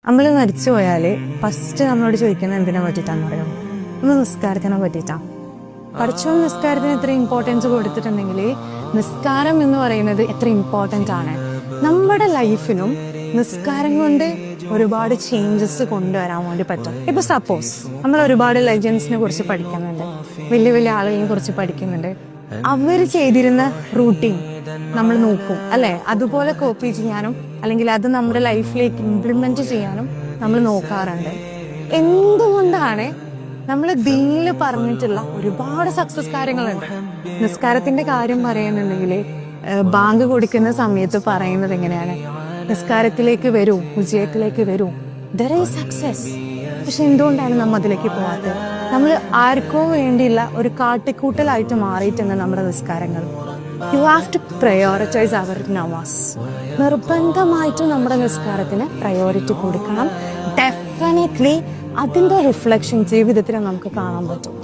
നമ്മൾ മരിച്ചു പോയാൽ ഫസ്റ്റ് നമ്മളോട് ചോദിക്കുന്നത് എന്തിനെ പറ്റിയിട്ടാന്ന് പറയാം, നമ്മൾ നിസ്കാരത്തിനെ പറ്റിയിട്ടാണ്. പഠിച്ചോ നിസ്കാരത്തിന് എത്ര ഇമ്പോർട്ടൻസ് കൊടുത്തിട്ടുണ്ടെങ്കിൽ നിസ്കാരം എന്ന് പറയുന്നത് എത്ര ഇമ്പോർട്ടൻ്റ് ആണ്. നമ്മുടെ ലൈഫിനും നിസ്കാരം കൊണ്ട് ഒരുപാട് ചേഞ്ചസ് കൊണ്ടുവരാൻ വേണ്ടി പറ്റും. ഇപ്പൊ സപ്പോസ് നമ്മൾ ഒരുപാട് ലെജൻസിനെ കുറിച്ച് പഠിക്കുന്നുണ്ട്, വലിയ വലിയ ആളുകളെ കുറിച്ച് പഠിക്കുന്നുണ്ട്. അവർ ചെയ്തിരുന്ന റൂട്ടീൻ നമ്മൾ നോക്കും അല്ലെ, അതുപോലെ കോപ്പി ചെയ്യാനും അല്ലെങ്കിൽ അത് നമ്മുടെ ലൈഫിലേക്ക് ഇംപ്ലിമെന്റ് ചെയ്യാനും നമ്മൾ നോക്കാറുണ്ട്. എന്തുകൊണ്ടാണ് നമ്മൾ ദീനിൽ പറഞ്ഞിട്ടുള്ള ഒരുപാട് സക്സസ് കാര്യങ്ങളുണ്ട്. നിസ്കാരത്തിന്റെ കാര്യം പറയുന്നുണ്ടെങ്കിൽ ബാങ്ക് കൊടുക്കുന്ന സമയത്ത് പറയുന്നത് എങ്ങനെയാണ്, നിസ്കാരത്തിലേക്ക് വരൂ, വിജയത്തിലേക്ക് വരൂ, ദർ ഈസ് സക്സസ്. പക്ഷെ എന്തുകൊണ്ടാണ് നമ്മൾ അതിലേക്ക് പോകാത്തത്? നമ്മൾ ആർക്കോ വേണ്ടിയുള്ള ഒരു കാട്ടിക്കൂട്ടലായിട്ട് മാറിയിട്ടുണ്ട് നമ്മുടെ നിസ്കാരങ്ങൾ. യു ഹാവ് ടു പ്രയോറിറ്റൈസ് അവർ നമാസ്. നിർബന്ധമായിട്ടും നമ്മുടെ നിസ്കാരത്തിന് പ്രയോറിറ്റി കൊടുക്കണം. ഡെഫിനറ്റ്ലി അതിന്റെ റിഫ്ലക്ഷൻ ജീവിതത്തിൽ നമുക്ക് കാണാൻ പറ്റും.